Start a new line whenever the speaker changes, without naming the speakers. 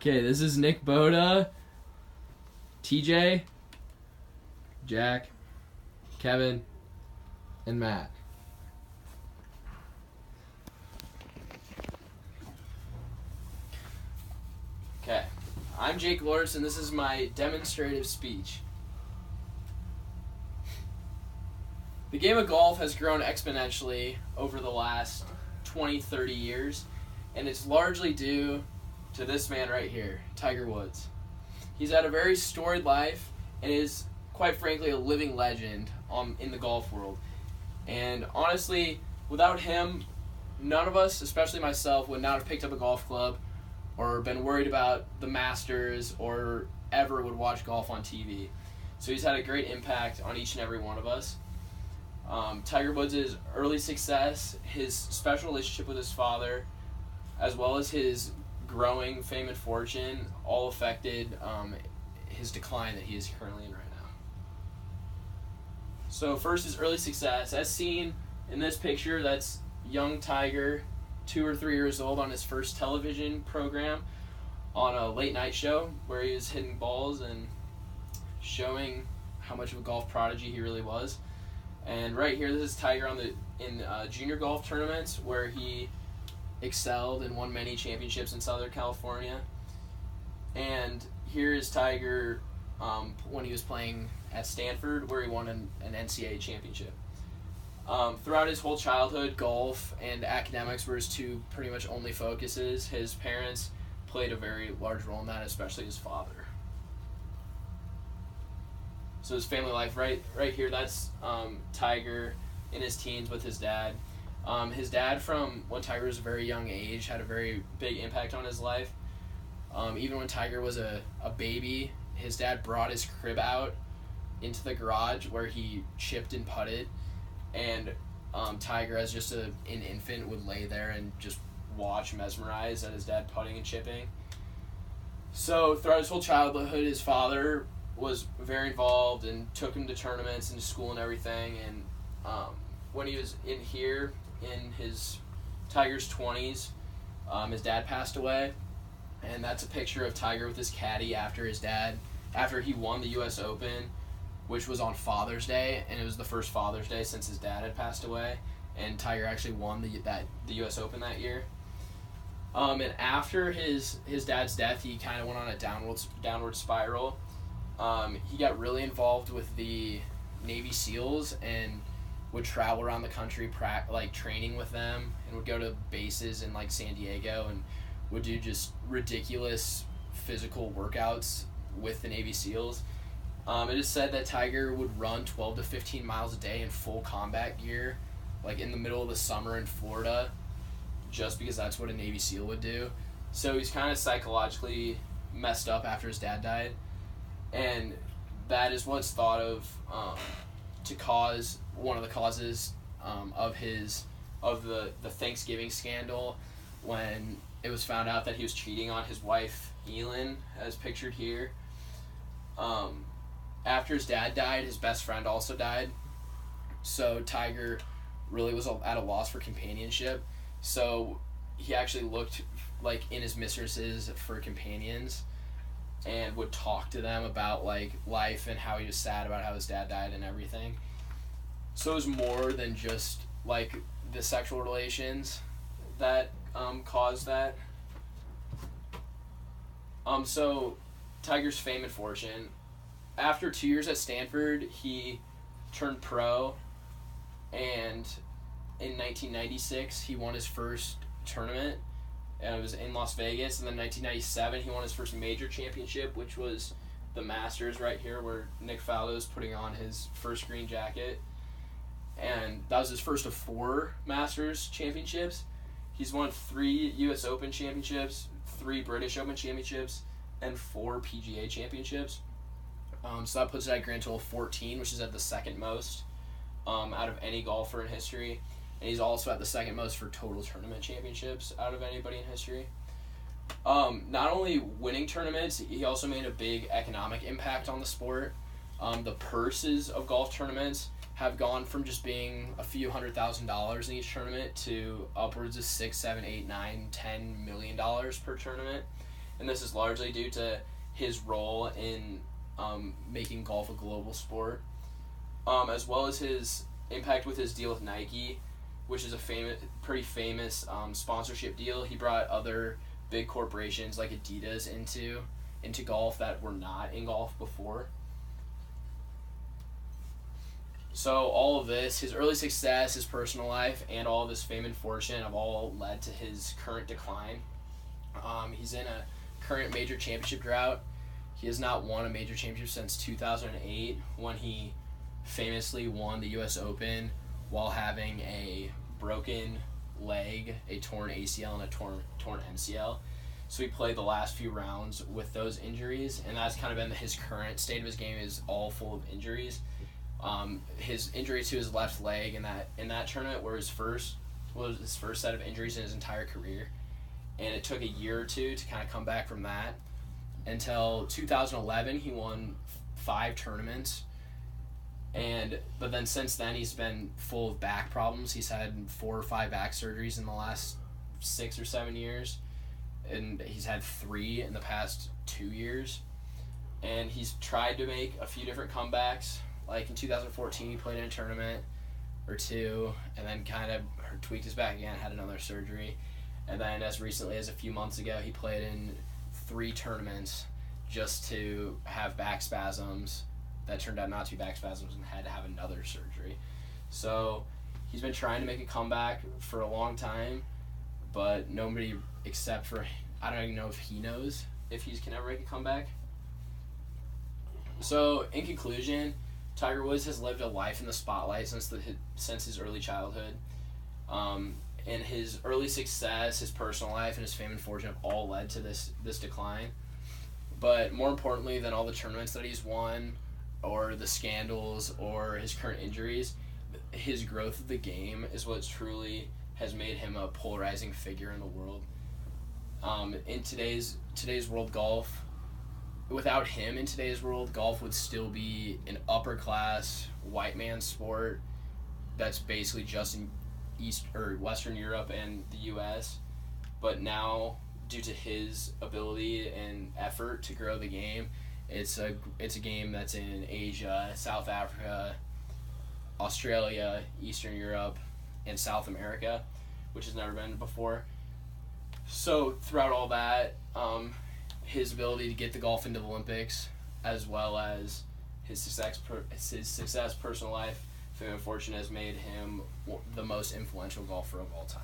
Okay, this is Nick Boda, TJ, Jack, Kevin, and Matt. Okay, I'm Jake Lortz, and this is my demonstrative speech. The game of golf has grown exponentially over the last 20, 30 years, and it's largely due to this man right here, Tiger Woods. He's had a very storied life and is, quite frankly, a living legend in the golf world. And honestly, without him, none of us, especially myself, would not have picked up a golf club or been worried about the Masters or ever would watch golf on TV. So he's had a great impact on each and every one of us. Tiger Woods' early success, his special relationship with his father, as well as his growing fame and fortune, all affected his decline that he is currently in right now. So first, his early success. As seen in this picture, that's young Tiger, 2 or 3 years old, on his first television program on a late night show where he was hitting balls and showing how much of a golf prodigy he really was. And right here, this is Tiger in junior golf tournaments where he excelled and won many championships in Southern California. And here is Tiger when he was playing at Stanford, where he won an NCAA championship. Throughout his whole childhood, golf and academics were his two pretty much only focuses. His parents played a very large role in that, especially his father. So his family life, right here, that's Tiger in his teens with his dad. His dad, from when Tiger was a very young age, had a very big impact on his life. Even when Tiger was a baby, his dad brought his crib out into the garage where he chipped and putted, and Tiger, as just an infant, would lay there and just watch, mesmerized at his dad putting and chipping. So throughout his whole childhood, his father was very involved and took him to tournaments and to school and everything. And when he was in his Tiger's 20s, his dad passed away, and that's a picture of Tiger with his caddy after he won the U.S. Open, which was on Father's Day, and it was the first Father's Day since his dad had passed away, and Tiger actually won the U.S. Open that year. And after his dad's death, he kind of went on a downward spiral. He got really involved with the Navy SEALs and would travel around the country training with them, and would go to bases in San Diego and would do just ridiculous physical workouts with the Navy SEALs. It is said that Tiger would run 12 to 15 miles a day in full combat gear, in the middle of the summer in Florida, just because that's what a Navy SEAL would do. So he's kind of psychologically messed up after his dad died. And that is what's thought of to cause one of the causes of the Thanksgiving scandal, when it was found out that he was cheating on his wife Elin, as pictured here. After his dad died, his best friend also died, so Tiger really was at a loss for companionship. So he actually looked in his mistresses for companions, and would talk to them about life and how he was sad about how his dad died and everything. So it was more than just the sexual relations that caused that. So Tiger's fame and fortune. After 2 years at Stanford, he turned pro, and in 1996 he won his first tournament. And it was in Las Vegas. And then 1997, he won his first major championship, which was the Masters right here, where Nick Faldo is putting on his first green jacket. And that was his first of 4 Masters championships. He's won 3 U.S. Open championships, 3 British Open championships, and 4 PGA championships. So that puts it at a grand total of 14, which is at the second most out of any golfer in history. And he's also at the second most for total tournament championships out of anybody in history. Not only winning tournaments, he also made a big economic impact on the sport. The purses of golf tournaments have gone from just being a few $100,000 in each tournament to upwards of $6, $7, $8, $9, $10 million per tournament. and this is largely due to his role in making golf a global sport, as well as his impact with his deal with Nike, which is a pretty famous sponsorship deal. He brought other big corporations like Adidas into golf that were not in golf before. So all of this, his early success, his personal life, and all of his fame and fortune have all led to his current decline. He's in a current major championship drought. He has not won a major championship since 2008, when he famously won the U.S. Open while having a broken leg, a torn ACL, and a torn MCL. So he played the last few rounds with those injuries, and that's kind of been his current state of his game, is all full of injuries. His injury to his left leg in that tournament was his first set of injuries in his entire career, and it took a year or two to kind of come back from that. Until 2011, he won 5 tournaments, but then since then he's been full of back problems. He's had 4 or 5 back surgeries in the last 6 or 7 years, and he's had 3 in the past 2 years. And he's tried to make a few different comebacks. Like in 2014, he played in a tournament or 2, and then kind of tweaked his back again, had another surgery. And then as recently as a few months ago, he played in 3 tournaments just to have back spasms that turned out not to be back spasms, and had to have another surgery. So he's been trying to make a comeback for a long time, but nobody except for, I don't even know if he knows if he can ever make a comeback. So in conclusion, Tiger Woods has lived a life in the spotlight since his early childhood. And his early success, his personal life, and his fame and fortune have all led to this decline. But more importantly than all the tournaments that he's won, or the scandals, or his current injuries, his growth of the game is what truly has made him a polarizing figure in the world. In today's world, golf, without him in today's world, golf would still be an upper class white man sport that's basically just in Western Europe and the U.S. But now, due to his ability and effort to grow the game, it's a game that's in Asia, South Africa, Australia, Eastern Europe, and South America, which has never been before. So throughout all that, his ability to get the golf into the Olympics, as well as his success, personal life, fame and fortune, has made him the most influential golfer of all time.